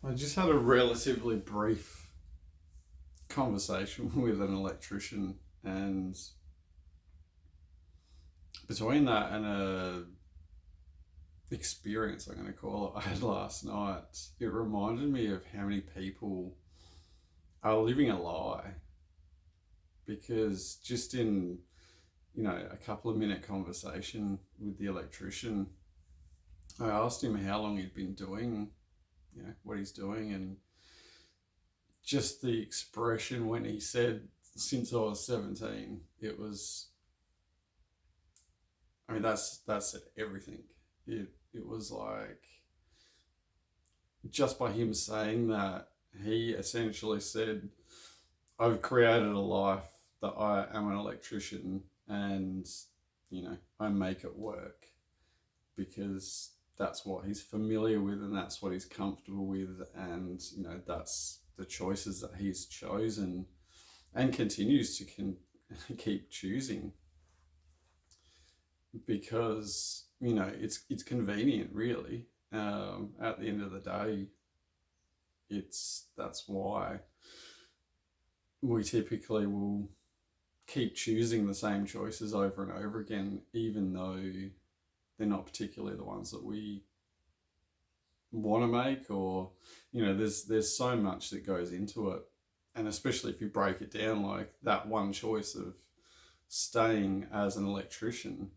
I just had a relatively brief conversation with an electrician, and between that and a experience, I'm going to call it, I had last night, it reminded me of how many people are living a lie. Because just in a couple of minute conversation with the electrician, I asked him how long he'd been doing what he's doing, and just the expression when he said since I was 17, it was, I mean, that's everything. It was like, just by him saying that, he essentially said, I've created a life that I am an electrician, and I make it work because that's what he's familiar with and that's what he's comfortable with, and that's the choices that he's chosen and continues to keep choosing, because it's convenient, really. At the end of the day, that's why we typically will keep choosing the same choices over and over again, even though they're not particularly the ones that we want to make. Or there's so much that goes into it, and especially if you break it down, like that one choice of staying as an electrician,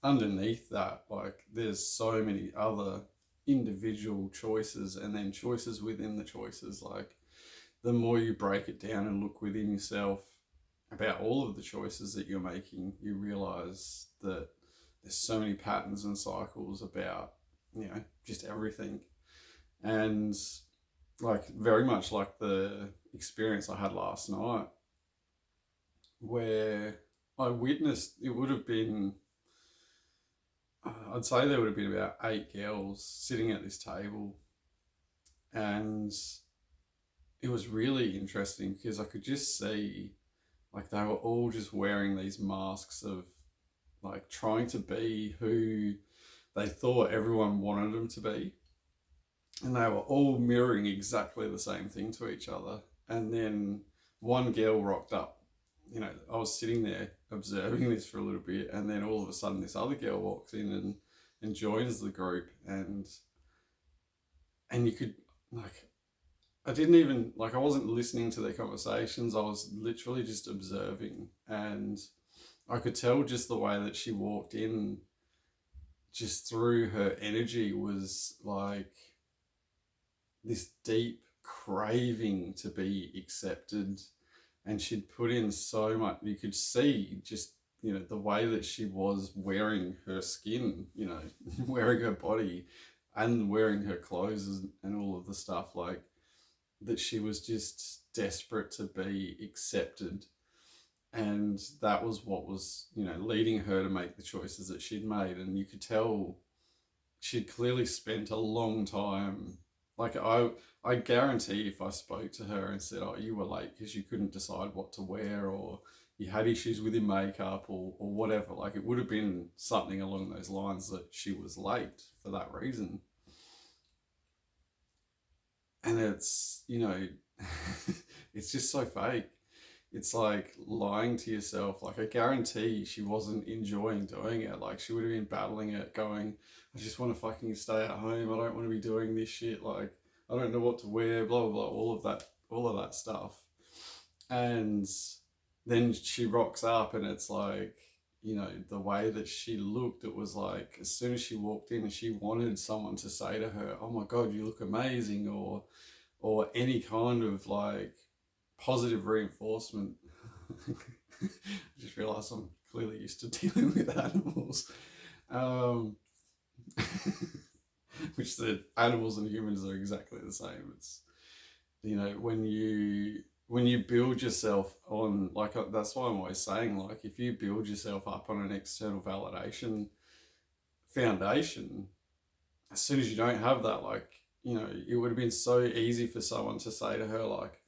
underneath that, like, there's so many other individual choices, and then choices within the choices. Like, the more you break it down and look within yourself about all of the choices that you're making, you realize that there's so many patterns and cycles about just everything. And like, very much like the experience I had last night, where I witnessed, it would have been, I'd say there would have been about 8 girls sitting at this table, and it was really interesting because I could just see, like, they were all just wearing these masks of, like, trying to be who they thought everyone wanted them to be, and they were all mirroring exactly the same thing to each other. And then one girl rocked up. I was sitting there observing this for a little bit, and then all of a sudden this other girl walks in and joins the group, and you could, like, I didn't even, like, I wasn't listening to their conversations. I was literally just observing, and I could tell just the way that she walked in, just through her energy, was like this deep craving to be accepted. And she'd put in so much. You could see just the way that she was wearing her skin, wearing her body and wearing her clothes and all of the stuff, like, that she was just desperate to be accepted. And that was what was leading her to make the choices that she'd made. And you could tell she'd clearly spent a long time. Like, I guarantee if I spoke to her and said, oh, you were late because you couldn't decide what to wear, or you had issues with your makeup, or whatever, like, it would have been something along those lines, that she was late for that reason. And it's, it's just so fake. It's like lying to yourself. Like, I guarantee she wasn't enjoying doing it. Like, she would have been battling it, going, I just want to fucking stay at home. I don't want to be doing this shit. Like, I don't know what to wear, blah, blah, blah, all of that stuff. And then she rocks up, and it's like, the way that she looked, it was like, as soon as she walked in, she wanted someone to say to her, oh my God, you look amazing, or any kind of, like, positive reinforcement. I just realised I'm clearly used to dealing with animals, um, which the animals and humans are exactly the same. It's, when you build yourself on, like, that's why I'm always saying, like, if you build yourself up on an external validation foundation, as soon as you don't have that, like, it would have been so easy for someone to say to her, like,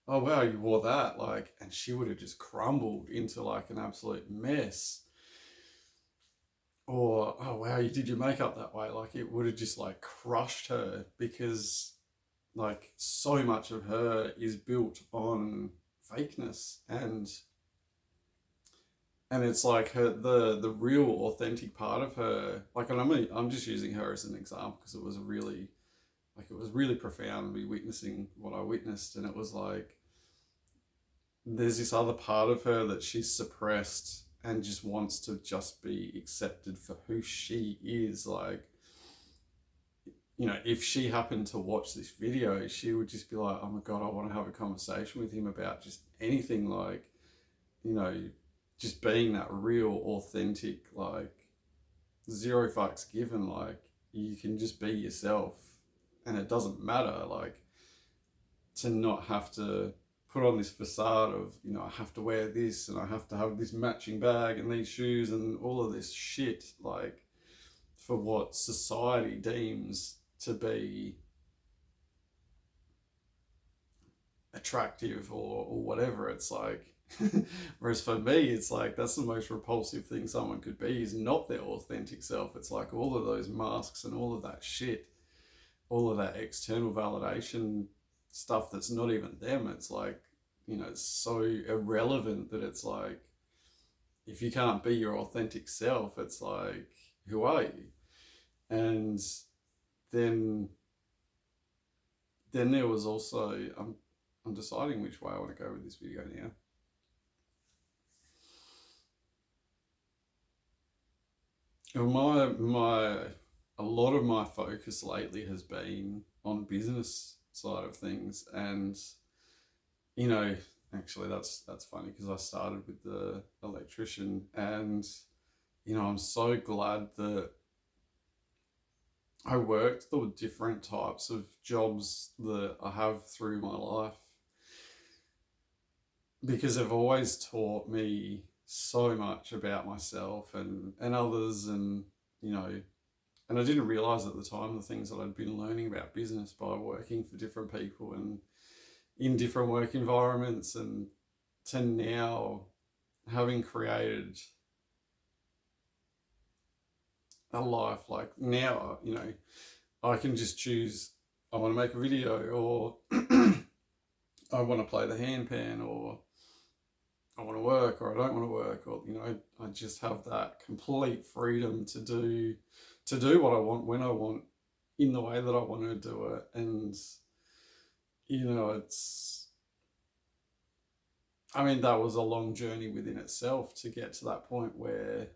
oh wow, you wore that, like, and she would have just crumbled into, like, an absolute mess. or oh wow, you did your makeup that way, like it would have just like crushed her, because like so much of her is built on fakeness, and it's like her the real authentic part of her, like, and I'm just using her as an example because it was really, like, it was really profound me witnessing what I witnessed, and it was like there's this other part of her that she's suppressed and just wants to just be accepted for who she is. Like, you know, if she happened to watch this video, she would just be like, oh my God, I want to have a conversation with him about just anything. Like, you know, just being that real, authentic, like, zero fucks given. Like, you can just be yourself and it doesn't matter. Like, to not have to put on this facade of, you know, I have to wear this and I have to have this matching bag and these shoes and all of this shit, like, for what society deems to be attractive or whatever. It's like, whereas for me, it's like that's the most repulsive thing someone could be, is not their authentic self. It's like all of those masks and all of that shit, all of that external validation stuff that's not even them. It's like, you know, it's so irrelevant that it's like, if you can't be your authentic self, it's like, who are you? And then there was also, I'm deciding which way I want to go with this video now. My a lot of my focus lately has been on business side of things, and you know, actually that's funny because I started with the electrician, and you know, I'm so glad that I worked the different types of jobs that I have through my life, because they've always taught me so much about myself and others, and you know, and I didn't realize at the time the things that I'd been learning about business by working for different people and in different work environments, and to now having created a life, like now, you know, I can just choose, I want to make a video, or I want to play the handpan, or I want to work, or I don't want to work, or you know, I just have that complete freedom to do what I want when I want, in the way that I want to do it. And you know, it's, I mean, that was a long journey within itself to get to that point where,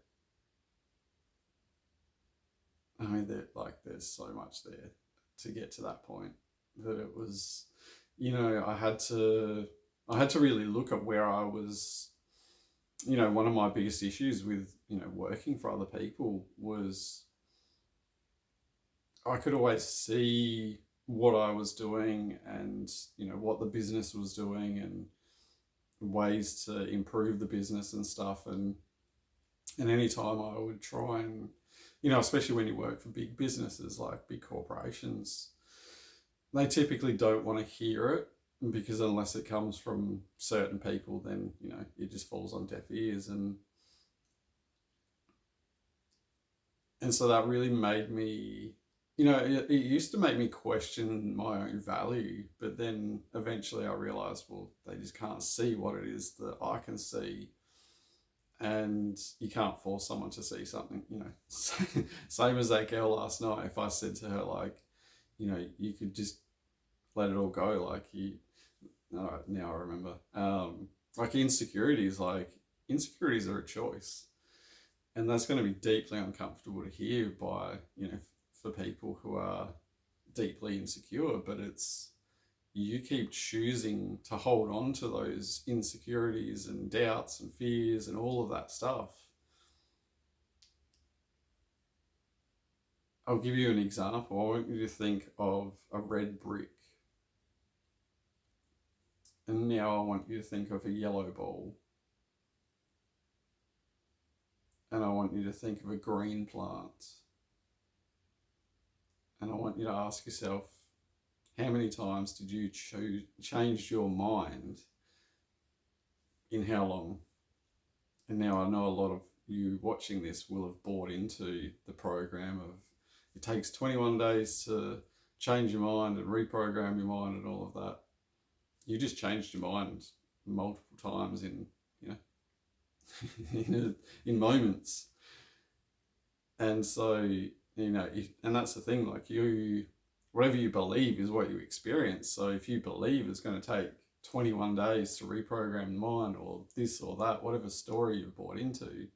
I mean, like there's so much there to get to that point, that it was, you know, I had to really look at where I was. You know, one of my biggest issues with, you know, working for other people was I could always see what I was doing, and you know, what the business was doing, and ways to improve the business and stuff. And anytime I would try and, you know, especially when you work for big businesses like big corporations, they typically don't want to hear it, because unless it comes from certain people, then you know, it just falls on deaf ears. And so that really made me, you know, it used to make me question my own value, but then eventually I realized, well, they just can't see what it is that I can see, and you can't force someone to see something, you know. Same as that girl last night. If I said to her, like, you know, you could just let it all go, like, you, all right, now I remember, like, insecurities are a choice, and that's going to be deeply uncomfortable to hear by, you know, for people who are deeply insecure. But it's, you keep choosing to hold on to those insecurities and doubts and fears and all of that stuff. I'll give you an example. I want you to think of a red brick, and now I want you to think of a yellow ball, and I want you to think of a green plant, and I want you to ask yourself, how many times did you change your mind in how long? And now I know a lot of you watching this will have bought into the program of it takes 21 days to change your mind and reprogram your mind and all of that. You just changed your mind multiple times in, you know, in moments. And so, you know, and that's the thing, like whatever you believe is what you experience. So if you believe it's going to take 21 days to reprogram the mind, or this or that, whatever story you've bought into,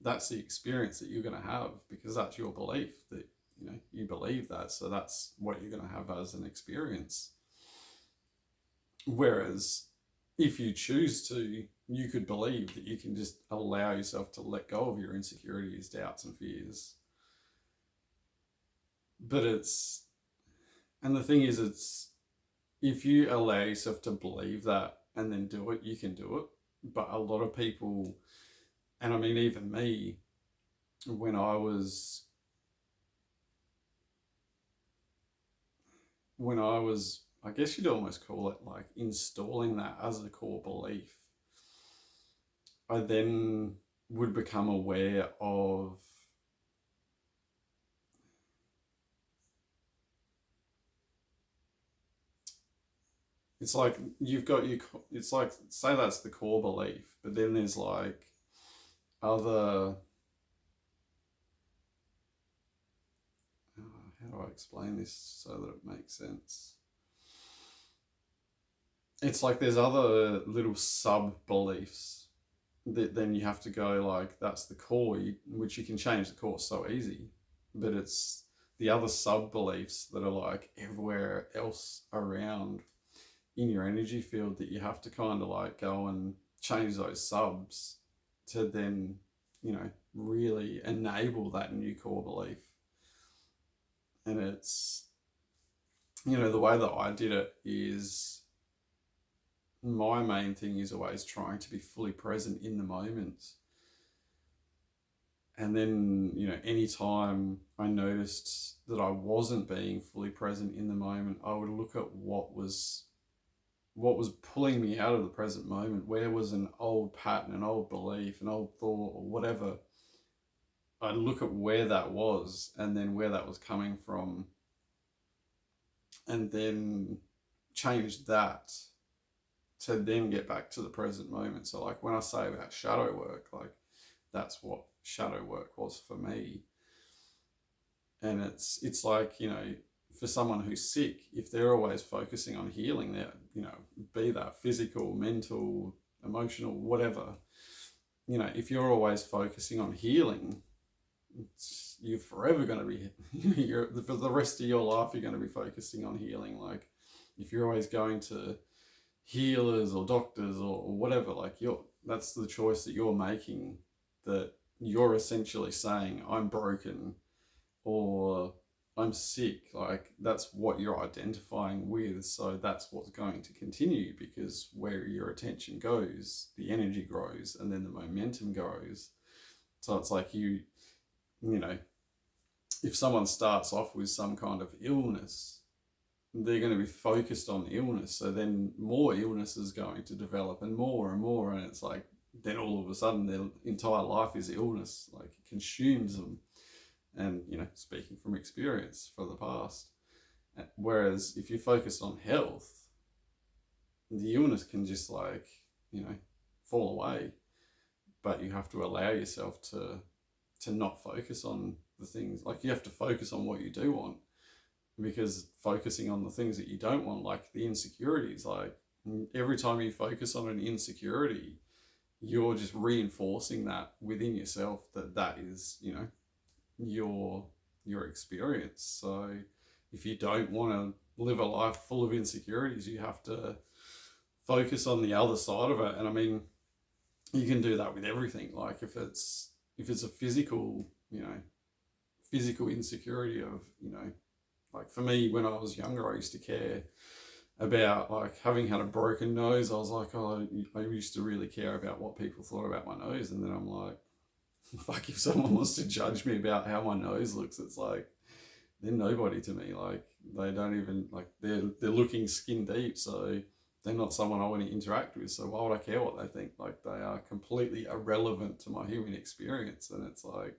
that's the experience that you're going to have, because that's your belief that, you know, you believe that. So that's what you're going to have as an experience. Whereas if you choose to, you could believe that you can just allow yourself to let go of your insecurities, doubts, and fears. But and the thing is, if you allow yourself to believe that and then do it, you can do it. But a lot of people, and I mean, even me, when I was, I guess you'd almost call it like installing that as a core belief, I then would become aware of it's like you've got it's like, say that's the core belief, but then there's like other, how do I explain this so that it makes sense? It's like there's other little sub beliefs that then you have to go like, that's the core, which you can change the core so easy, but it's the other sub beliefs that are like everywhere else around in your energy field that you have to kind of like go and change those subs to then, you know, really enable that new core belief. And it's, you know, the way that I did it is, my main thing is always trying to be fully present in the moment. And then, you know, anytime I noticed that I wasn't being fully present in the moment, I would look at what was pulling me out of the present moment. Where was an old pattern, an old belief, an old thought, or whatever. I'd look at where that was and then where that was coming from, and then change that to then get back to the present moment. So like when I say about shadow work, like that's what shadow work was for me. And it's like, you know, for someone who's sick, if they're always focusing on healing their, you know, be that physical, mental, emotional, whatever, you know, if you're always focusing on healing, you're forever going to be, for the rest of your life, you're going to be focusing on healing. Like if you're always going to healers or doctors or whatever, like that's the choice that you're making, that you're essentially saying, I'm broken or I'm sick. Like that's what you're identifying with. So that's what's going to continue, because where your attention goes, the energy grows and then the momentum grows. So it's like you know, if someone starts off with some kind of illness, they're going to be focused on the illness. So then more illness is going to develop and more. And it's like, then all of a sudden their entire life is illness, like it consumes them. And, you know, speaking from experience for the past. Whereas if you focus on health, the illness can just like, you know, fall away. But you have to allow yourself to not focus on the things. Like you have to focus on what you do want, because focusing on the things that you don't want, like the insecurities, like every time you focus on an insecurity, you're just reinforcing that within yourself, that is, you know, your experience. So if you don't want to live a life full of insecurities, you have to focus on the other side of it. And I mean, you can do that with everything. Like if it's a physical, you know, physical insecurity of, you know, like for me, when I was younger, I used to care about like having had a broken nose. I was like, oh, I used to really care about what people thought about my nose. And then I'm like, fuck, if someone wants to judge me about how my nose looks, it's like, they're nobody to me. Like they don't even, like they're looking skin deep. So they're not someone I want to interact with. So why would I care what they think? Like, they are completely irrelevant to my human experience. And it's like,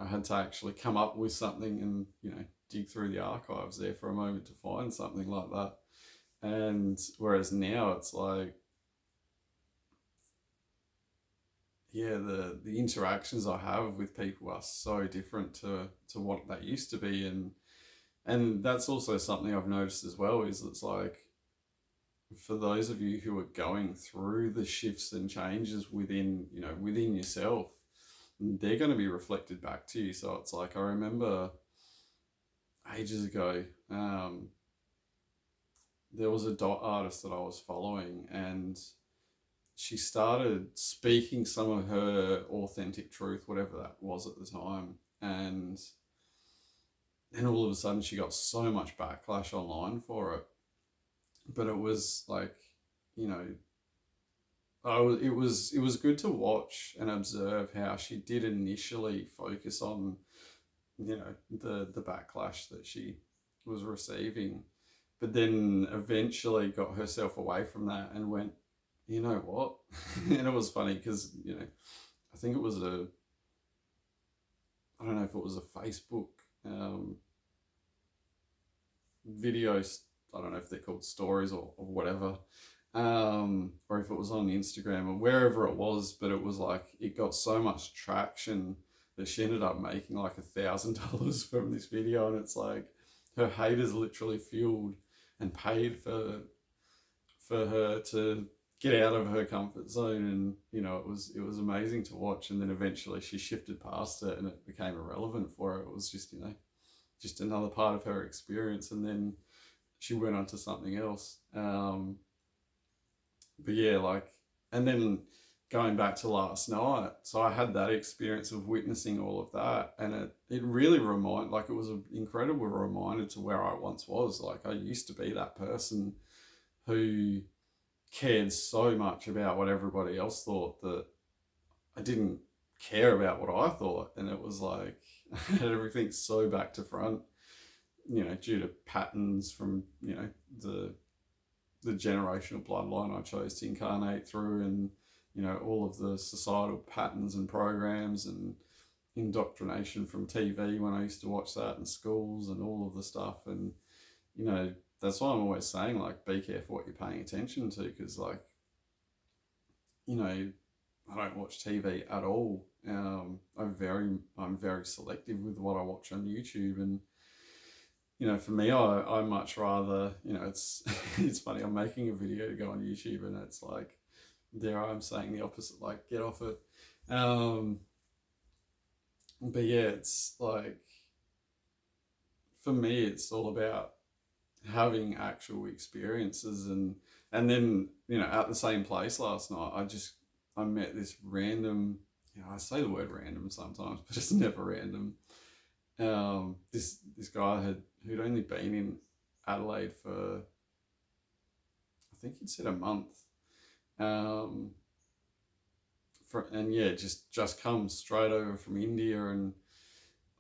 I had to actually come up with something and, dig through the archives there for a moment to find something like that. And whereas now it's like, yeah, the interactions I have with people are so different to what they used to be. And that's also something I've noticed as well, is it's like, for those of you who are going through the shifts and changes within yourself, they're going to be reflected back to you. So it's like, I remember ages ago, there was a dot artist that I was following, and she started speaking some of her authentic truth, whatever that was at the time. And then all of a sudden she got so much backlash online for it. But it was like, it was good to watch and observe how she did initially focus on, the backlash that she was receiving, but then eventually got herself away from that and went, you know what? And it was funny because, I think it was I don't know if it was a Facebook video. I don't know if they're called stories or whatever, or if it was on Instagram or wherever it was, but it was like, it got so much traction that she ended up making like $1,000 from this video. And it's like, her haters literally fueled and paid for her to get out of her comfort zone. And it was amazing to watch. And then eventually she shifted past it and it became irrelevant for her. It was just just another part of her experience, and then she went on to something else. But yeah, like, and then going back to last night, so I had that experience of witnessing all of that, and it really it was an incredible reminder to where I once was. Like, I used to be that person who cared so much about what everybody else thought that I didn't care about what I thought. And it was like, I had everything so back to front, due to patterns from, the generational bloodline I chose to incarnate through, and, all of the societal patterns and programs and indoctrination from TV when I used to watch that in schools and all of the stuff. And, that's why I'm always saying, like, be careful what you're paying attention to, because, like, I don't watch TV at all. I'm very selective with what I watch on YouTube. And, for me, I much rather, it's it's funny, I'm making a video to go on YouTube, and it's like, there I'm saying the opposite, like, get off it. But yeah, it's like, for me, it's all about having actual experiences. And then, at the same place last night, I met this random, I say the word random sometimes, but it's never random. This guy who'd only been in Adelaide for, I think he'd said a month. And yeah, just come straight over from India, and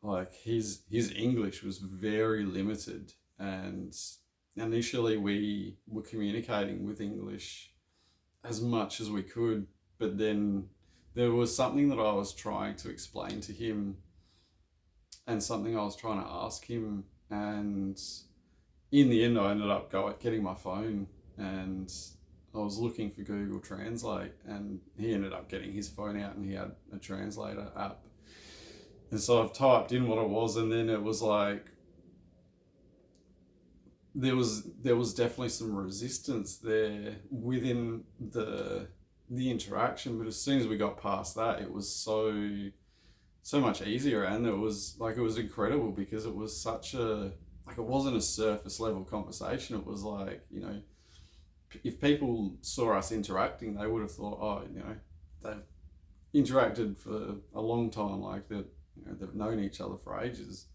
like, his English was very limited. And initially we were communicating with English as much as we could, but then there was something that I was trying to explain to him and something I was trying to ask him, and in the end I ended up getting my phone, and I was looking for Google Translate, and he ended up getting his phone out and he had a translator app. And so I've typed in what it was, and then it was like, there was definitely some resistance there within the interaction, but as soon as we got past that, it was so much easier. And it was incredible, because it was such a, like, it wasn't a surface level conversation. It was like, if people saw us interacting, they would have thought, oh, they've interacted for a long time, like that, they've known each other for ages.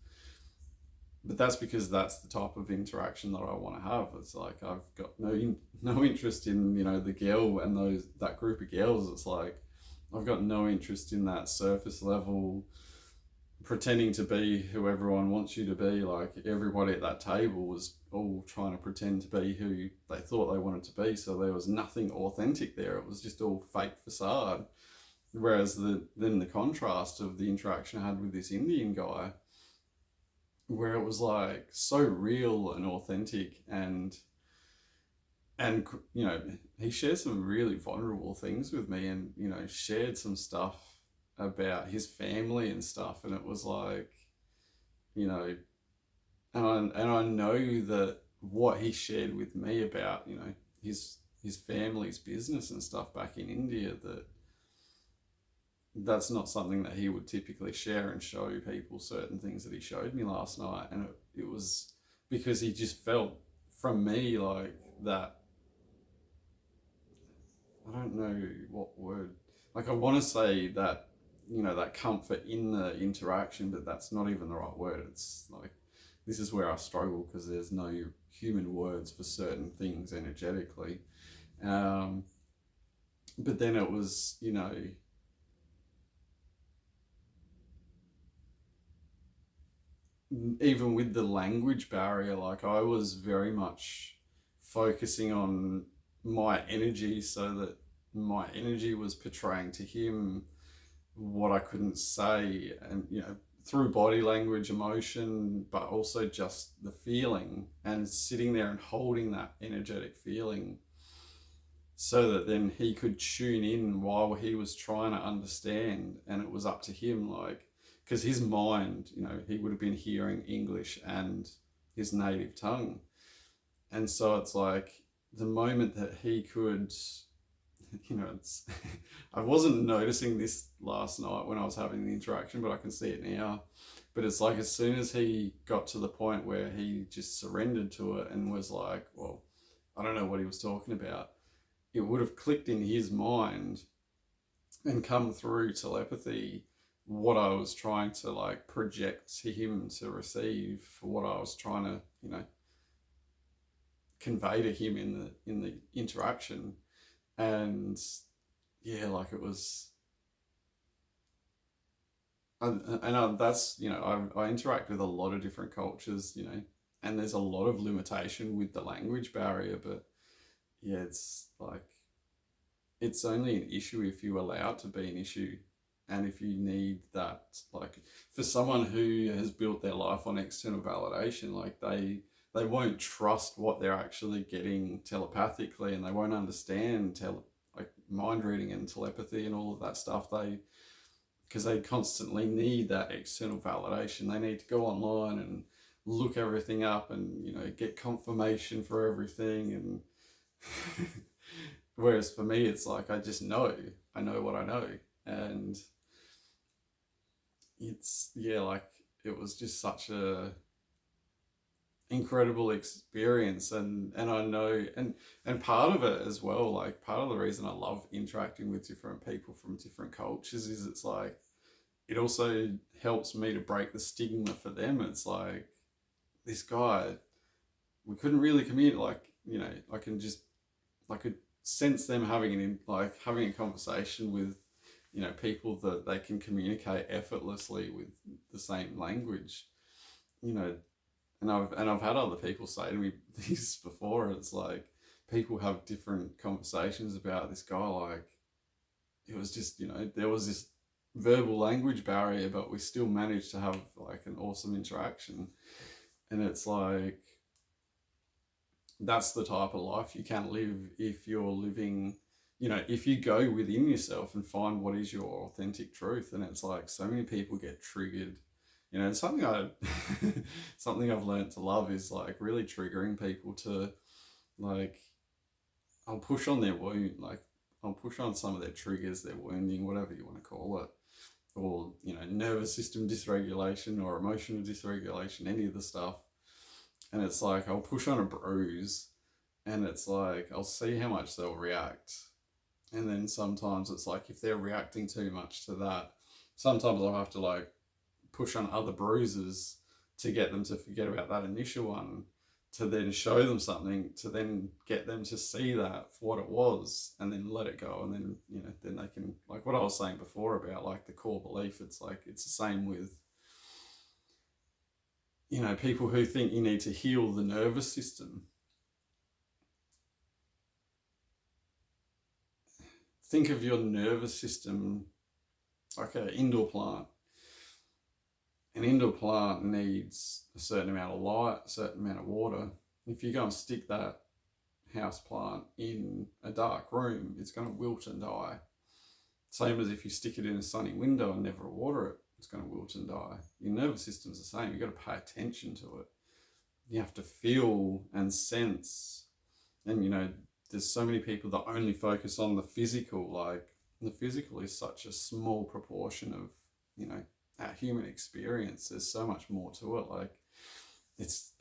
But that's because that's the type of interaction that I want to have. It's like, I've got no interest in, the girl and that group of girls. It's like, I've got no interest in that surface level pretending to be who everyone wants you to be. Like everybody at that table was all trying to pretend to be who they thought they wanted to be. So there was nothing authentic there. It was just all fake facade. Whereas then the contrast of the interaction I had with this Indian guy, where it was like so real and authentic, and you know, he shared some really vulnerable things with me, and you know, shared some stuff about his family and stuff, and it was like, you know, and I know that what he shared with me about, you know, his family's business and stuff back in India, that's not something that he would typically share and show people. Certain things that he showed me last night, and it was because he just felt from me like that. I don't know what word, like I want to say that, you know, that comfort in the interaction, but that's not even the right word. It's like, this is where I struggle because there's no human words for certain things energetically. um, but then it was, you know, even with the language barrier, like I was very much focusing on my energy, so that my energy was portraying to him what I couldn't say, and you know, through body language, emotion, but also just the feeling, and sitting there and holding that energetic feeling, so that then he could tune in while he was trying to understand, and it was up to him, like, because his mind, you know, he would have been hearing English and his native tongue, and so it's like the moment that he could, you know, it's I wasn't noticing this last night when I was having the interaction, but I can see it now. But it's like as soon as he got to the point where he just surrendered to it and was like, well, I don't know what he was talking about, it would have clicked in his mind and come through telepathy what I was trying to like project to him to receive, for what I was trying to, you know, convey to him in the interaction. And yeah, like it was, that's, you know, I interact with a lot of different cultures, you know, and there's a lot of limitation with the language barrier, but yeah, it's like, it's only an issue if you allow it to be an issue. And if you need that, like for someone who has built their life on external validation, like they won't trust what they're actually getting telepathically, and they won't understand like mind reading and telepathy and all of that stuff. Because they constantly need that external validation. They need to go online and look everything up, and you know, get confirmation for everything. And whereas for me, it's like I know what I know, and it's, yeah, like it was just such a incredible experience. And I know, and part of it as well, like part of the reason I love interacting with different people from different cultures is it's like it also helps me to break the stigma for them. It's like, this guy, we couldn't really communicate, like, you know, I could sense them having a conversation with, you know, people that they can communicate effortlessly with the same language, you know. And I've had other people say to me this before. It's like people have different conversations about this guy. Like it was just, you know, there was this verbal language barrier, but we still managed to have like an awesome interaction. And it's like, that's the type of life you can live if you're living, you know, if you go within yourself and find what is your authentic truth. And it's like so many people get triggered, you know. And something I've learned to love is like really triggering people to, like, I'll push on their wound, like I'll push on some of their triggers, their wounding, whatever you want to call it, or, you know, nervous system dysregulation or emotional dysregulation, any of the stuff. And it's like I'll push on a bruise, and it's like I'll see how much they'll react. And then sometimes it's like if they're reacting too much to that, sometimes I'll have to like push on other bruises to get them to forget about that initial one, to then show them something, to then get them to see that for what it was, and then let it go. And then, you know, then they can, like what I was saying before about like the core belief, it's like it's the same with people who think you need to heal the nervous system. Think of your nervous system like an indoor plant. An indoor plant needs a certain amount of light, a certain amount of water. If you go and stick that house plant in a dark room, it's going to wilt and die. Same as if you stick it in a sunny window and never water it, it's going to wilt and die. Your nervous system's the same. You've got to pay attention to it. You have to feel and sense. And, there's so many people that only focus on the physical. Like, the physical is such a small proportion of, our human experience. There's so much more to it. Like, it's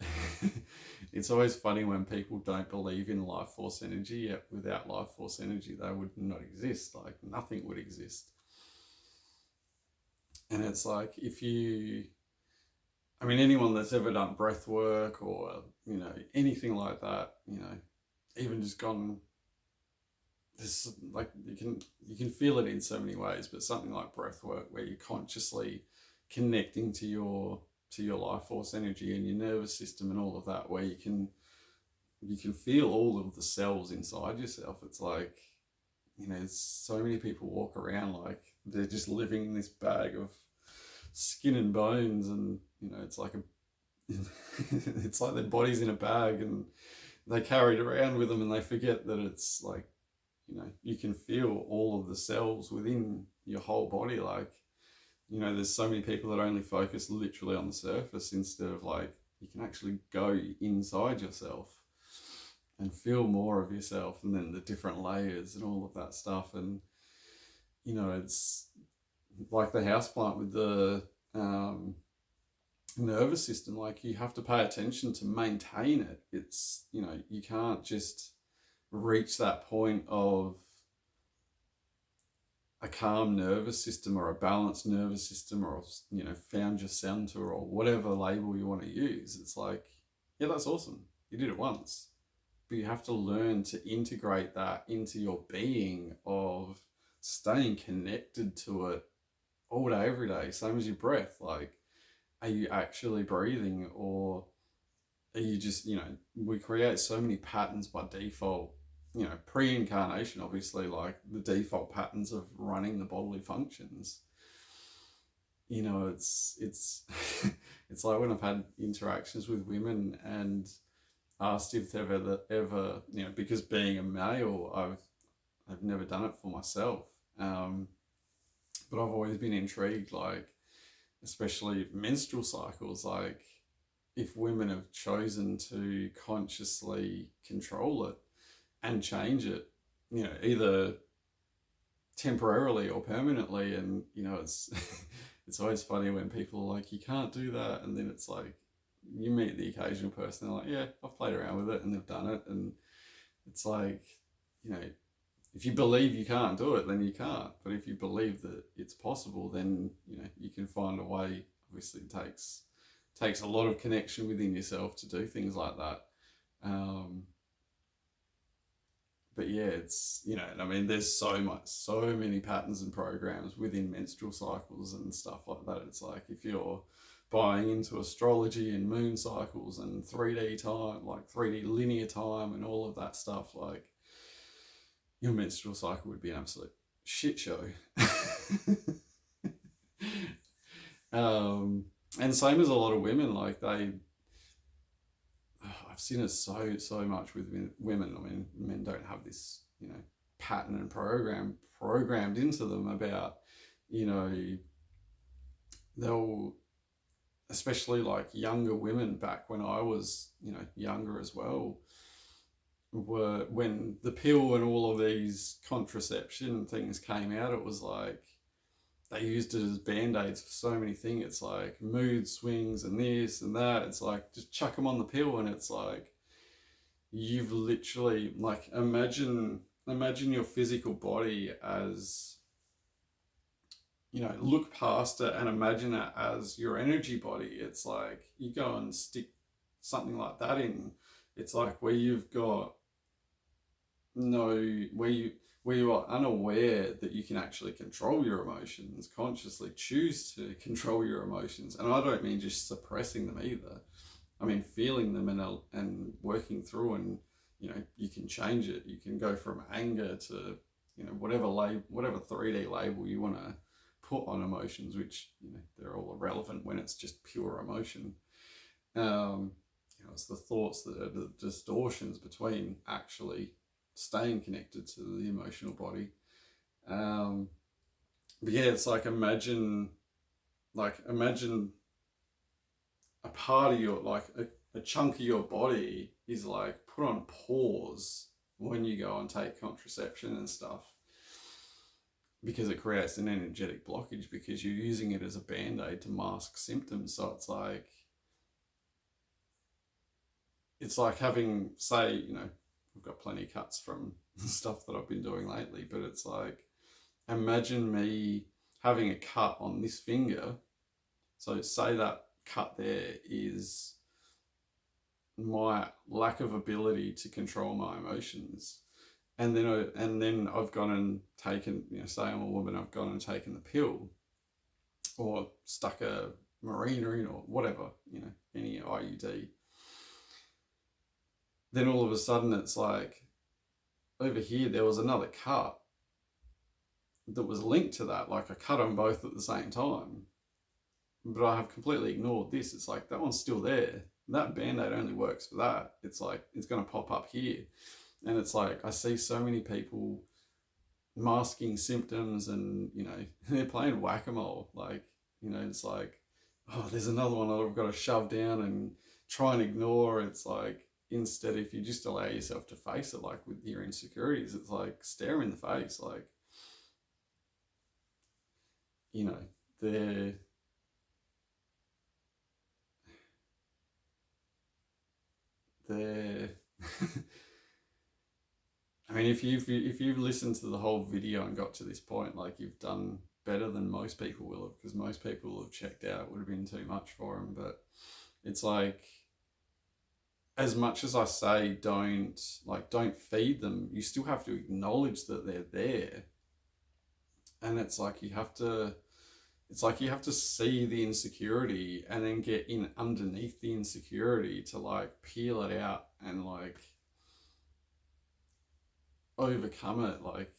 it's always funny when people don't believe in life force energy, yet without life force energy they would not exist. Like, nothing would exist. And it's like, anyone that's ever done breath work or anything like that, even just gone, this, like, you can feel it in so many ways, but something like breath work where you're consciously connecting to your life force energy and your nervous system and all of that, where you can feel all of the cells inside yourself. It's like, so many people walk around like they're just living in this bag of skin and bones, and it's like it's like their body's in a bag and they carry it around with them, and they forget that it's like, you can feel all of the cells within your whole body. Like, there's so many people that only focus literally on the surface, instead of like, you can actually go inside yourself and feel more of yourself, and then the different layers and all of that stuff. And, it's like the houseplant with the nervous system. Like, you have to pay attention to maintain it. It's, you can't just reach that point of a calm nervous system or a balanced nervous system, or found your center, or whatever label you want to use. It's like, yeah, that's awesome, you did it once, but you have to learn to integrate that into your being, of staying connected to it all day, every day. Same as your breath. Like, are you actually breathing, or are you just, we create so many patterns by default. Pre-incarnation, obviously, like the default patterns of running the bodily functions. It's it's like when I've had interactions with women and asked if they've ever, because being a male, I've never done it for myself, but I've always been intrigued, like, especially menstrual cycles, like, if women have chosen to consciously control it and change it, either temporarily or permanently. And, it's it's always funny when people are like, you can't do that. And then it's like, you meet the occasional person, they're like, yeah, I've played around with it, and they've done it. And it's like, if you believe you can't do it, then you can't. But if you believe that it's possible, then, you can find a way. Obviously, it takes a lot of connection within yourself to do things like that. But yeah, it's, there's so many patterns and programs within menstrual cycles and stuff like that. It's like, if you're buying into astrology and moon cycles and 3D time, like 3D linear time and all of that stuff, like, your menstrual cycle would be an absolute shit show. And same as a lot of women, like, I've seen it so much with women. Men don't have this, pattern and programmed into them about, they'll, especially like younger women back when I was, younger as well, were, when the pill and all of these contraception things came out, it was like, they used it as band-aids for so many things. It's like mood swings and this and that. It's like, just chuck them on the pill, and it's like, you've literally, like, imagine your physical body as, look past it and imagine it as your energy body. It's like, you go and stick something like that in. It's like, where you've got where where you are unaware that you can actually control your emotions, consciously choose to control your emotions. And I don't mean just suppressing them either. I mean feeling them and working through, and you can change it. You can go from anger to whatever 3D label you want to put on emotions, which they're all irrelevant when it's just pure emotion. It's the thoughts that are the distortions between actually staying connected to the emotional body. But yeah, it's like imagine a part of your, like a chunk of your body is like put on pause when you go and take contraception and stuff, because it creates an energetic blockage, because you're using it as a band-aid to mask symptoms. So it's like having, say, I've got plenty of cuts from stuff that I've been doing lately, but it's like, imagine me having a cut on this finger. So say that cut there is my lack of ability to control my emotions. And then I've gone and taken, say I'm a woman, I've gone and taken the pill, or stuck a marina in, or whatever, any IUD. Then all of a sudden it's like, over here there was another cut that was linked to that, like I cut them both at the same time. But I have completely ignored this. It's like, that one's still there. That Band-Aid only works for that. It's like, it's going to pop up here. And it's like, I see so many people masking symptoms, and, they're playing whack-a-mole. Like, it's like, oh, there's another one that I've got to shove down and try and ignore. It's like, instead, if you just allow yourself to face it, like with your insecurities, it's like, stare in the face. Like, they're... I mean, if you've listened to the whole video and got to this point, like, you've done better than most people will have, because most people have checked out. It would have been too much for them. But it's like, as much as I say don't feed them, you still have to acknowledge that they're there. And it's like you have to see the insecurity and then get in underneath the insecurity to like peel it out and like overcome it. Like,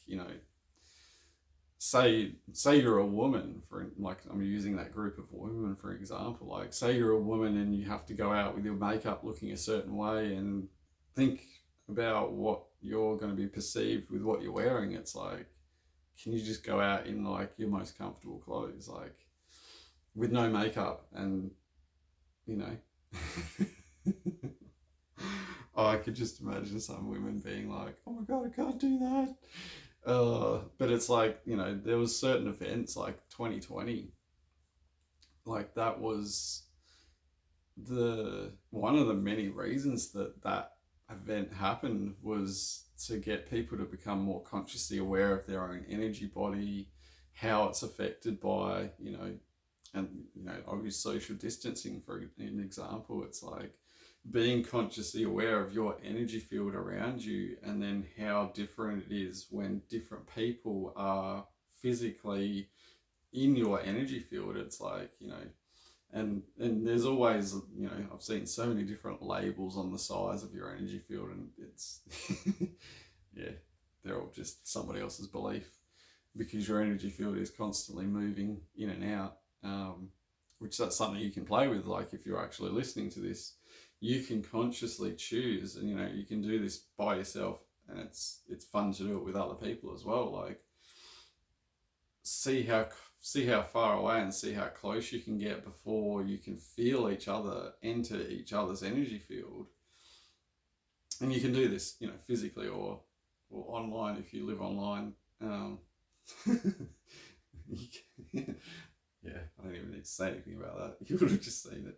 say you're a woman, for like, I'm using that group of women for example. Like, say you're a woman and you have to go out with your makeup looking a certain way, and think about what you're going to be perceived with what you're wearing. It's like, can you just go out in like your most comfortable clothes, like with no makeup? And oh, I could just imagine some women being like, oh my god, I can't do that. But it's like, there was certain events like 2020, like that was one of the many reasons that event happened, was to get people to become more consciously aware of their own energy body, how it's affected by, and I'll use social distancing for an example. It's like being consciously aware of your energy field around you, and then how different it is when different people are physically in your energy field. It's like, and there's always, I've seen so many different labels on the size of your energy field, and it's yeah, they're all just somebody else's belief, because your energy field is constantly moving in and out. Which that's something you can play with. Like, if you're actually listening to this, you can consciously choose, and you can do this by yourself, and it's fun to do it with other people as well. Like, see how far away and see how close you can get before you can feel each other enter each other's energy field. And you can do this, physically or online if you live online. Yeah, I don't even need to say anything about that. You would have just seen it.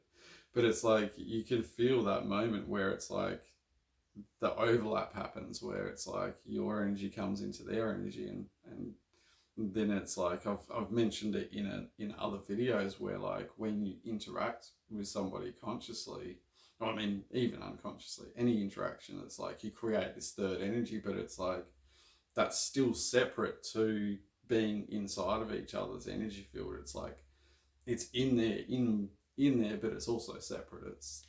But it's like, you can feel that moment where it's like the overlap happens, where it's like your energy comes into their energy, and then it's like, I've mentioned it in other videos, where like when you interact with somebody consciously, I mean even unconsciously, any interaction, it's like you create this third energy. But it's like, that's still separate to being inside of each other's energy field. It's like it's in there, in there, but it's also separate. It's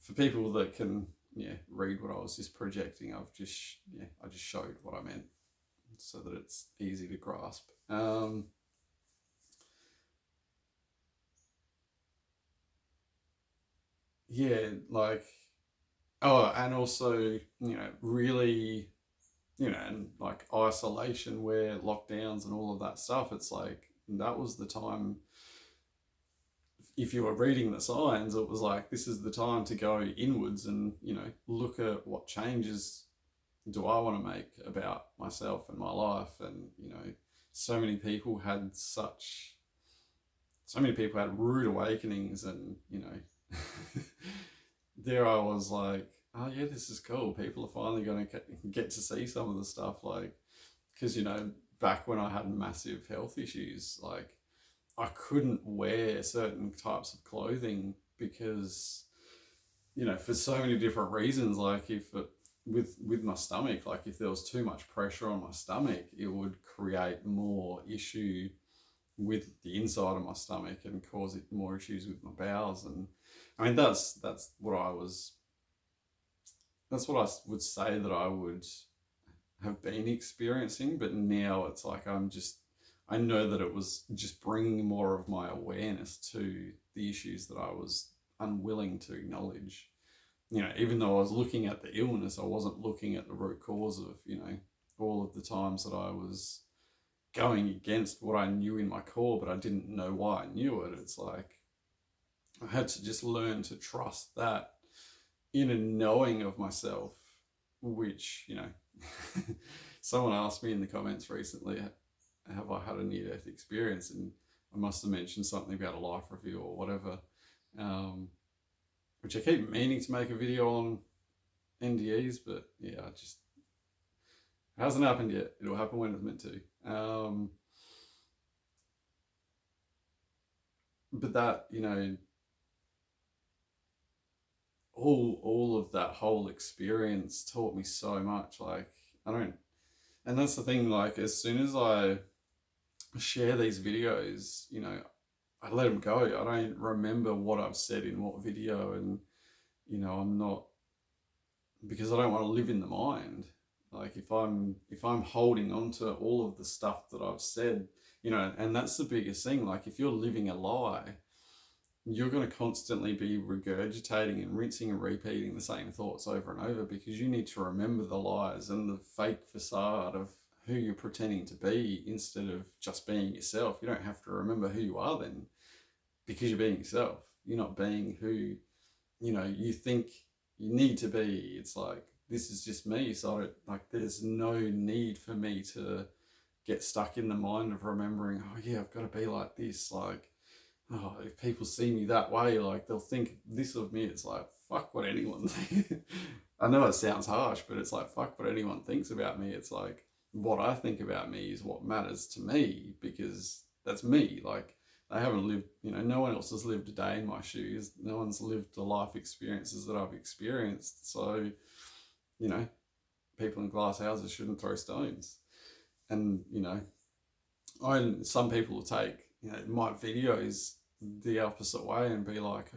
for people that can read what I was just projecting. I just showed what I meant so that it's easy to grasp. Yeah, like, oh, and also, really, and like isolation where lockdowns and all of that stuff, it's like that was the time. If you were reading the signs, it was like this is the time to go inwards and look at what changes do I want to make about myself and my life. And so many people had rude awakenings, and there I was like, oh yeah, this is cool. People are finally going to get to see some of the stuff, like, because back when I had massive health issues, like I couldn't wear certain types of clothing because, for so many different reasons. Like with my stomach, like if there was too much pressure on my stomach, it would create more issue with the inside of my stomach and cause it more issues with my bowels. And I mean, that's what I would say that I would have been experiencing. But now it's like I know that it was just bringing more of my awareness to the issues that I was unwilling to acknowledge. Even though I was looking at the illness, I wasn't looking at the root cause of, all of the times that I was going against what I knew in my core, but I didn't know why I knew it. It's like I had to just learn to trust that inner knowing of myself, which, someone asked me in the comments recently, have I had a near-death experience? And I must have mentioned something about a life review or whatever, which I keep meaning to make a video on NDEs, but yeah, it hasn't happened yet. It'll happen when it's meant to. But that, all of that whole experience taught me so much. Like, and that's the thing, like, as soon as I share these videos, I let them go. I don't remember what I've said in what video, and I'm not, because I don't want to live in the mind. Like if I'm holding on to all of the stuff that I've said, and that's the biggest thing. Like if you're living a lie, you're going to constantly be regurgitating and rinsing and repeating the same thoughts over and over, because you need to remember the lies and the fake facade of who you're pretending to be instead of just being yourself. You don't have to remember who you are then, because you're being yourself. You're not being who you think you need to be. It's like, this is just me. So there's no need for me to get stuck in the mind of remembering, oh yeah, I've got to be like this. Like, oh, if people see me that way, like they'll think this of me. It's like, fuck what anyone thinks. I know it sounds harsh, but it's like, fuck what anyone thinks about me. It's like, what I think about me is what matters to me, because that's me. Like, I haven't lived, no one else has lived a day in my shoes. No one's lived the life experiences that I've experienced. So, people in glass houses shouldn't throw stones. And, some people will take, my videos the opposite way and be like,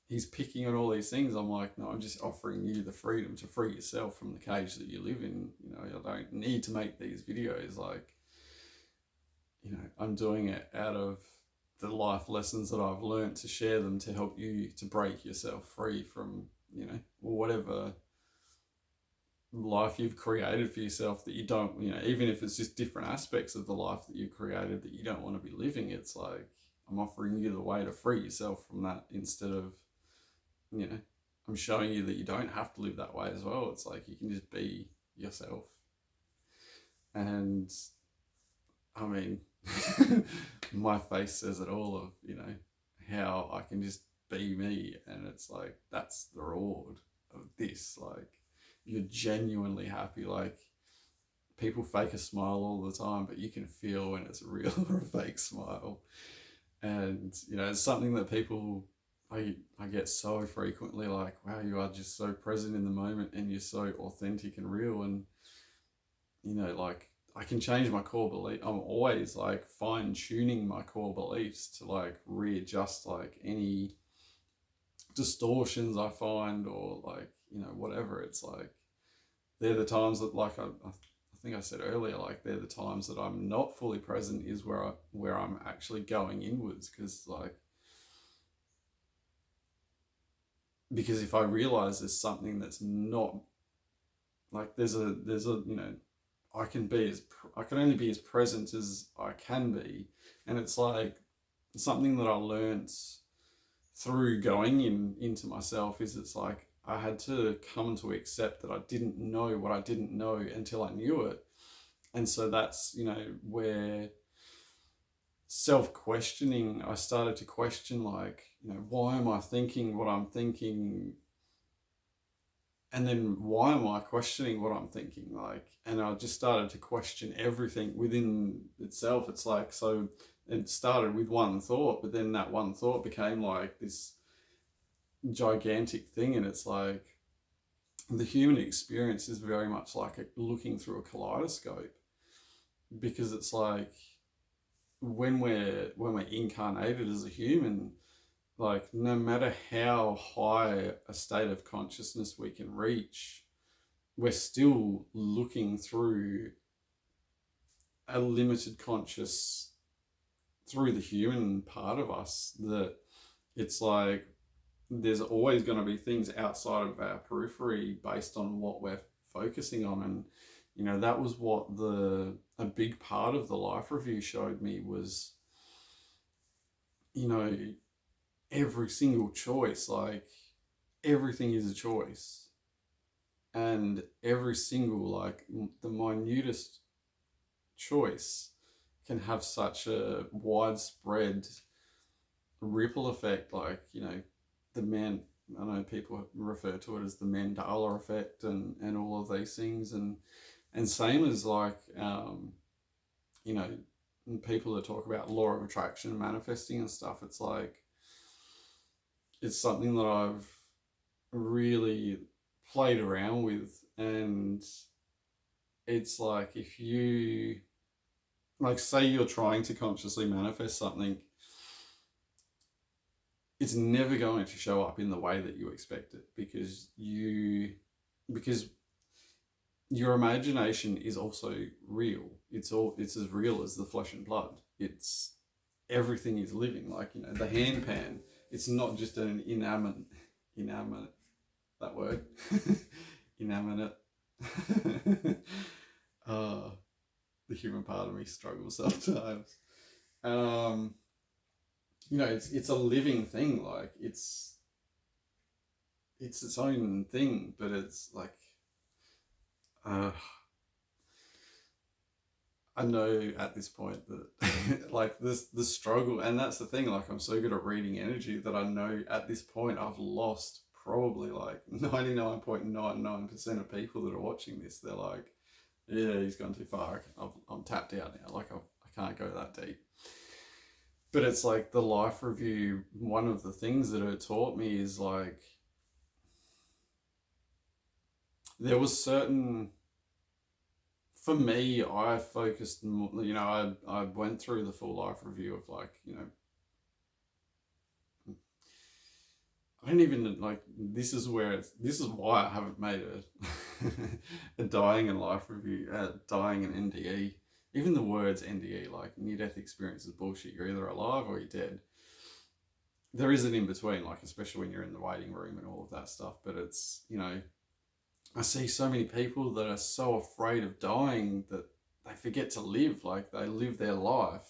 he's picking on all these things. I'm like, no, I'm just offering you the freedom to free yourself from the cage that you live in. I don't need to make these videos. Like, I'm doing it out of the life lessons that I've learned, to share them, to help you to break yourself free from, whatever life you've created for yourself that you don't, even if it's just different aspects of the life that you've created that you don't want to be living. It's like, I'm offering you the way to free yourself from that, instead of, I'm showing you that you don't have to live that way as well. It's like, you can just be yourself. And I mean, my face says it all of, how I can just be me. And it's like, that's the reward of this. Like, you're genuinely happy. Like, people fake a smile all the time, but you can feel when it's a real or a fake smile. And, it's something that people, I get so frequently like, wow, you are just so present in the moment and you're so authentic and real. And, like I can change my core belief. I'm always like fine tuning my core beliefs to like readjust like any distortions I find, or like, whatever. It's like, they're the times that like I think I said earlier, like they're the times that I'm not fully present is where I'm actually going inwards, because if I realize there's something that's not, like there's a I can only be as present as I can be. And it's like something that I learned through going into myself is, it's like I had to come to accept that I didn't know what I didn't know until I knew it. And so that's, where self-questioning, I started to question, like, why am I thinking what I'm thinking? And then why am I questioning what I'm thinking? Like, and I just started to question everything within itself. It's like, so it started with one thought, but then that one thought became like this gigantic thing. And it's like, the human experience is very much like looking through a kaleidoscope, because it's like, when we're incarnated as a human, like no matter how high a state of consciousness we can reach, we're still looking through a limited conscious, through the human part of us. That it's like there's always going to be things outside of our periphery based on what we're focusing on. And that was what a big part of the life review showed me was, every single choice, like everything is a choice. And every single, like the minutest choice can have such a widespread ripple effect. Like, I know people refer to it as the Mandela effect and all of these things. And same as like, people that talk about law of attraction and manifesting and stuff, it's like, it's something that I've really played around with. And it's like, if you, like, say you're trying to consciously manifest something, it's never going to show up in the way that you expect it, because your imagination is also real. It's as real as the flesh and blood. It's everything is living. Like, the handpan, it's not just an inanimate that word inanimate. The human part of me struggles sometimes. It's a living thing. Like, it's its own thing, but it's like, I know at this point that like the struggle, and that's the thing, like I'm so good at reading energy that I know at this point I've lost probably like 99.99% of people that are watching this. They're like, yeah, he's gone too far. I'm tapped out now. Like, I can't go that deep. But it's like the life review, one of the things that it taught me is like, there was certain, for me, I focused, I went through the full life review of like, I don't even like, this is why I haven't made a dying and life review, dying and NDE. Even the words NDE, like near death experience, is bullshit. You're either alive or you're dead. There is an in between, like especially when you're in the waiting room and all of that stuff. But it's, I see so many people that are so afraid of dying that they forget to live. Like, they live their life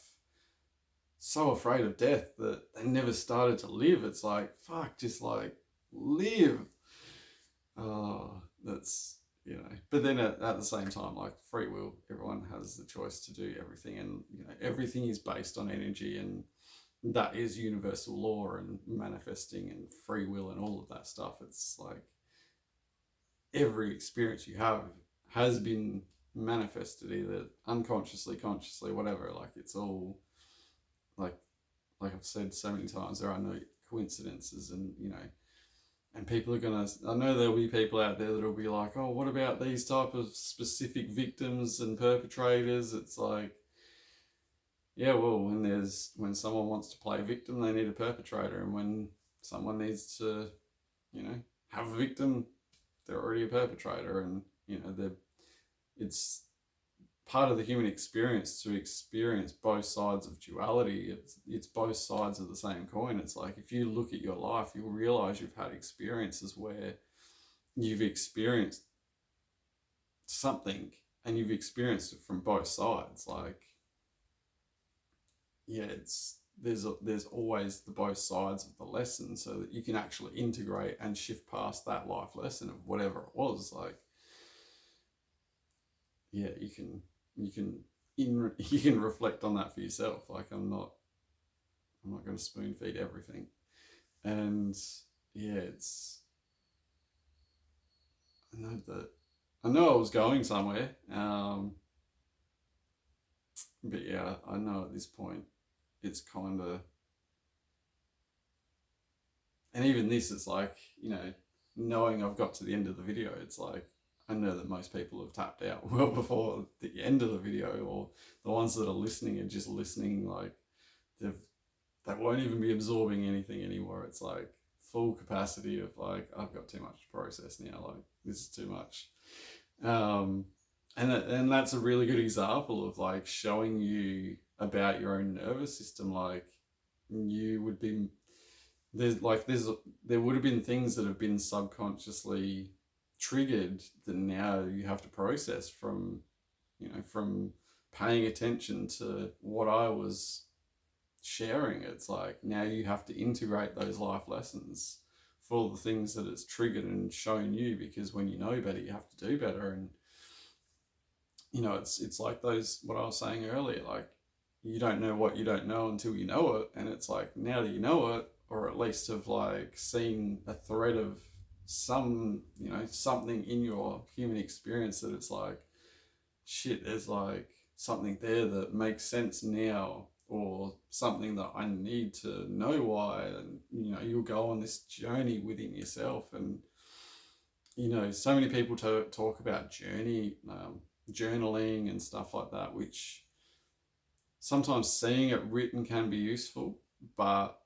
so afraid of death that they never started to live. It's like, fuck, just like live. That's, but then at the same time, like free will, everyone has the choice to do everything. And, everything is based on energy, and that is universal law and manifesting and free will and all of that stuff. It's like, every experience you have has been manifested, either unconsciously, consciously, whatever. Like, it's all like I've said so many times, there are no coincidences, and and people are gonna. I know there'll be people out there that'll be like, oh, what about these type of specific victims and perpetrators? It's like, yeah, well, when someone wants to play a victim, they need a perpetrator, and when someone needs to, have a victim, they're already a perpetrator, and it's part of the human experience to experience both sides of duality. It's both sides of the same coin. It's like, if you look at your life, you'll realize you've had experiences where you've experienced something and you've experienced it from both sides. Like, yeah, there's always the both sides of the lesson, so that you can actually integrate and shift past that life lesson of whatever it was. Like, yeah, you can reflect on that for yourself. Like, I'm not going to spoon feed everything, and yeah, I know I was going somewhere, but yeah, I know at this point it's kind of, and even this is like, knowing I've got to the end of the video, it's like, I know that most people have tapped out well before the end of the video, or the ones that are listening are just listening, like they won't even be absorbing anything anymore. It's like full capacity of like, I've got too much to process now, like this is too much. And that's a really good example of like showing you about your own nervous system. Like, you would be, there would have been things that have been subconsciously triggered that now you have to process from paying attention to what I was sharing. It's like, now you have to integrate those life lessons for the things that it's triggered and shown you, because when you know better, you have to do better. And it's like those, what I was saying earlier, like, you don't know what you don't know until you know it. And it's like, now that you know it, or at least have like seen a thread of something in your human experience, that it's like, shit, there's like something there that makes sense now, or something that I need to know why. And you'll go on this journey within yourself. And so many people talk about journaling and stuff like that, which sometimes seeing it written can be useful, but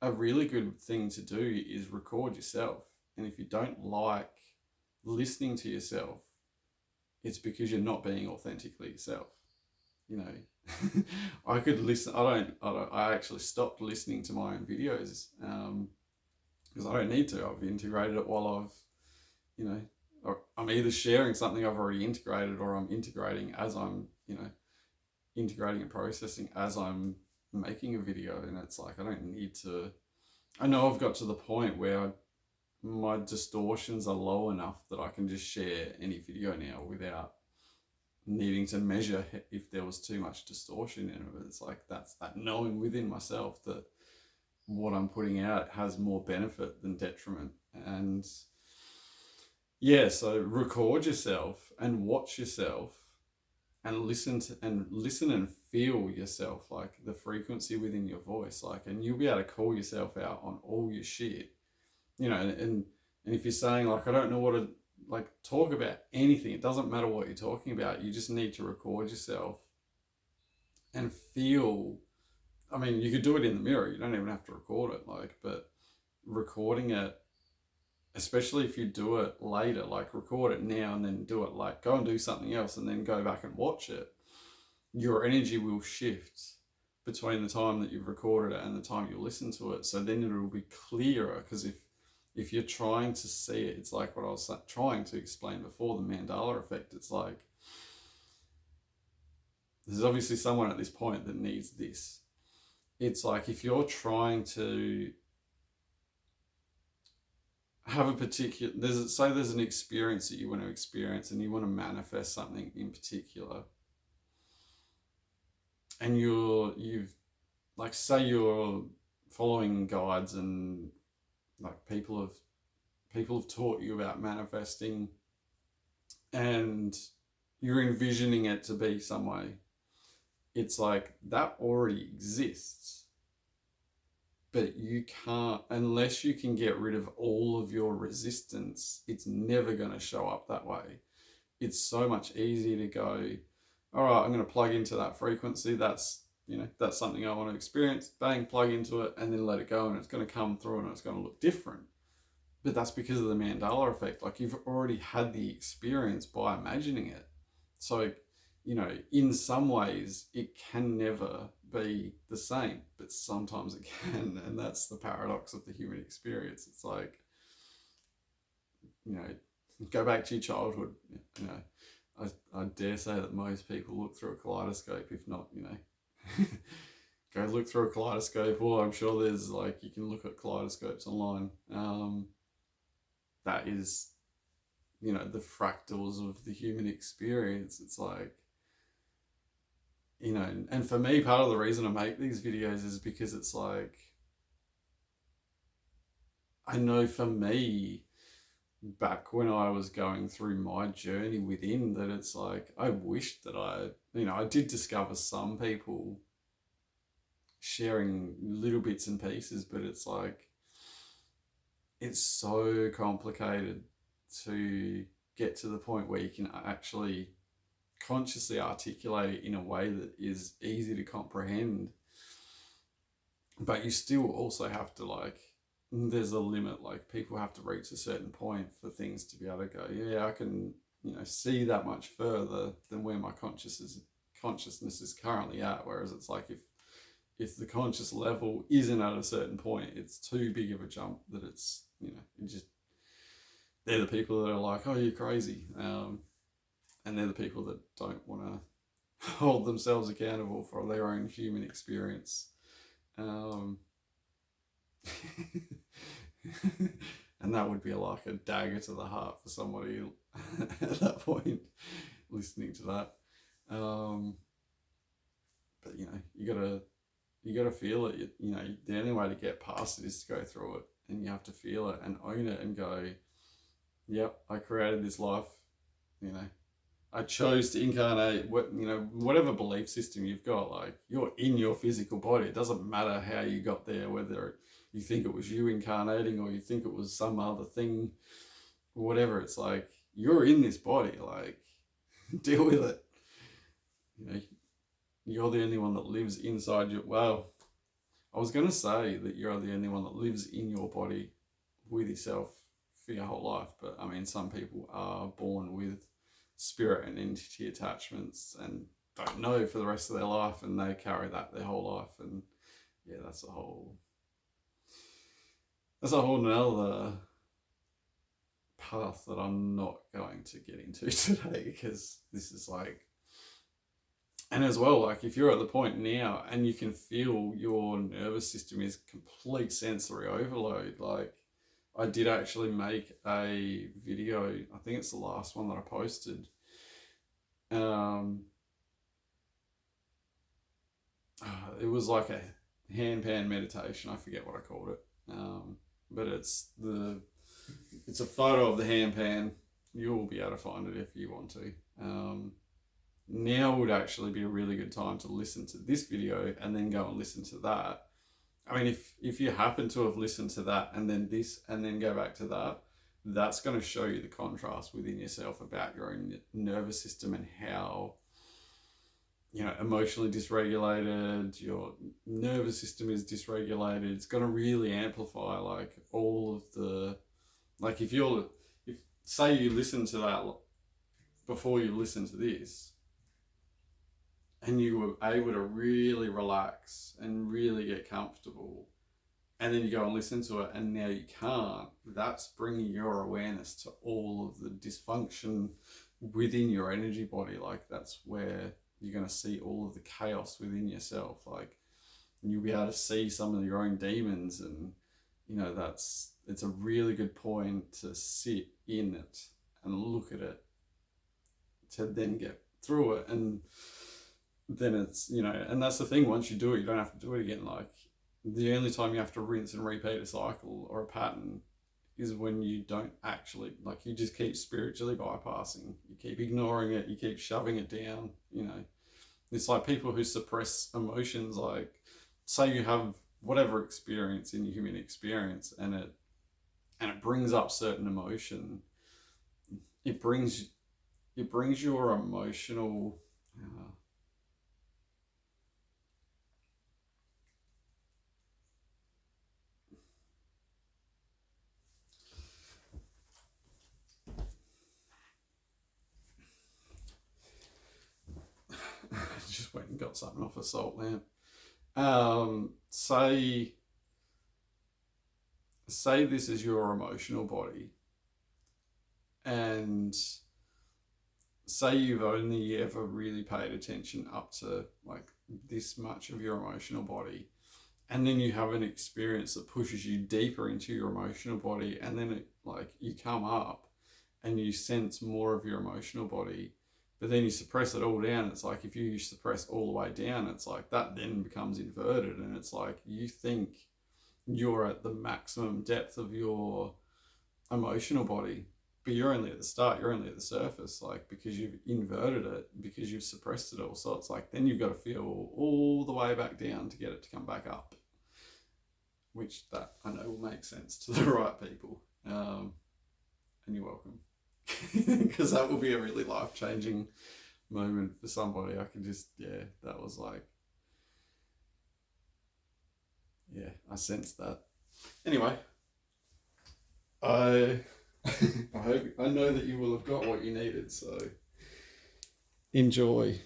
a really good thing to do is record yourself. And if you don't like listening to yourself, it's because you're not being authentically yourself. I could listen. I actually stopped listening to my own videos because I don't need to. I've integrated it while or I'm either sharing something I've already integrated, or I'm integrating as I'm, integrating and processing as I'm making a video. And it's like, I don't need to. I know I've got to the point where my distortions are low enough that I can just share any video now without needing to measure if there was too much distortion in it. It's like, that's that knowing within myself that what I'm putting out has more benefit than detriment. And yeah, so record yourself and watch yourself and listen and feel yourself, like the frequency within your voice, like, and you'll be able to call yourself out on all your shit, and if you're saying like, I don't know what to like talk about anything, it doesn't matter what you're talking about, you just need to record yourself and feel. I mean, you could do it in the mirror, you don't even have to record it, like, but recording it, especially if you do it later, like record it now and then do it, like go and do something else and then go back and watch it, your energy will shift between the time that you've recorded it and the time you listen to it. So then it will be clearer, because if you're trying to see it, it's like what I was trying to explain before, the Mandela effect. It's like, there's obviously someone at this point that needs this. It's like, if you're trying to have a particular, there's an experience that you want to experience and you want to manifest something in particular, and you've like, say you're following guides and like people have taught you about manifesting, and you're envisioning it to be some way. It's like, that already exists, But you can't, unless you can get rid of all of your resistance, it's never going to show up that way. It's so much easier to go, all right, I'm going to plug into that frequency. That's, that's something I want to experience. Bang, plug into it, and then let it go, and it's going to come through and it's going to look different. But that's because of the Mandela effect. Like, you've already had the experience by imagining it. So, in some ways it can never be the same, but sometimes it can. And that's the paradox of the human experience. It's like, go back to your childhood. I dare say that most people look through a kaleidoscope. If not, go look through a kaleidoscope. Or I'm sure there's you can look at kaleidoscopes online. That is, the fractals of the human experience. It's like, and for me, part of the reason I make these videos is because it's like, I know for me, back when I was going through my journey within, that it's like, I wished that I did discover some people sharing little bits and pieces, but it's like, it's so complicated to get to the point where you can actually consciously articulate it in a way that is easy to comprehend. But you still also have to there's a limit. People have to reach a certain point for things to be able to go, yeah, I can, see that much further than where my consciousness is currently at. Whereas it's like, if the conscious level isn't at a certain point, it's too big of a jump that it's, they're the people that are like, oh, you're crazy. And they're the people that don't want to hold themselves accountable for their own human experience. And that would be like a dagger to the heart for somebody at that point listening to that. But you gotta feel it. The only way to get past it is to go through it, and you have to feel it and own it and go, yep, I created this life. I chose to incarnate. Whatever belief system you've got, you're in your physical body. It doesn't matter how you got there, whether you think it was you incarnating or you think it was some other thing, whatever. It's like, you're in this body. Deal with it. You're the only one that lives inside you. Well, I was going to say that you're the only one that lives in your body with yourself for your whole life. But I mean, some people are born with spirit and entity attachments and don't know for the rest of their life, and they carry that their whole life. And yeah, that's a whole nother path that I'm not going to get into today, because this is and as well, if you're at the point now and you can feel your nervous system is complete sensory overload, I did actually make a video, I think it's the last one that I posted. It was like a handpan meditation. I forget what I called it. But it's a photo of the handpan. You'll be able to find it if you want to. Now would actually be a really good time to listen to this video and then go and listen to that. I mean, if you happen to have listened to that and then this and then go back to that, that's going to show you the contrast within yourself about your own nervous system and how, emotionally dysregulated, your nervous system is dysregulated. It's going to really amplify all of the, if say you listen to that before you listen to this, and you were able to really relax and really get comfortable, and then you go and listen to it and now you can't, that's bringing your awareness to all of the dysfunction within your energy body. That's where you're going to see all of the chaos within yourself. And you'll be able to see some of your own demons, and it's a really good point to sit in it and look at it to then get through it. And then it's, and that's the thing, once you do it, you don't have to do it again. The only time you have to rinse and repeat a cycle or a pattern is when you don't actually, you just keep spiritually bypassing. You keep ignoring it, you keep shoving it down, It's like people who suppress emotions, say you have whatever experience in human experience, and it brings up certain emotion. It brings your emotional just went and got something off a salt lamp. Say this is your emotional body, and say you've only ever really paid attention up to like this much of your emotional body, and then you have an experience that pushes you deeper into your emotional body, and then it, like, you come up and you sense more of your emotional body, but then you suppress it all down. It's like if you suppress all the way down, it's like that then becomes inverted, and it's like you think you're at the maximum depth of your emotional body, but you're only at the start, you're only at the surface, like, because you've inverted it, because you've suppressed it all. So it's like then you've got to feel all the way back down to get it to come back up, which that I know will make sense to the right people. And you're welcome. Because that will be a really life-changing moment for somebody. I can just, yeah, that was like, yeah, I sensed that. Anyway, I I know that you will have got what you needed, so enjoy.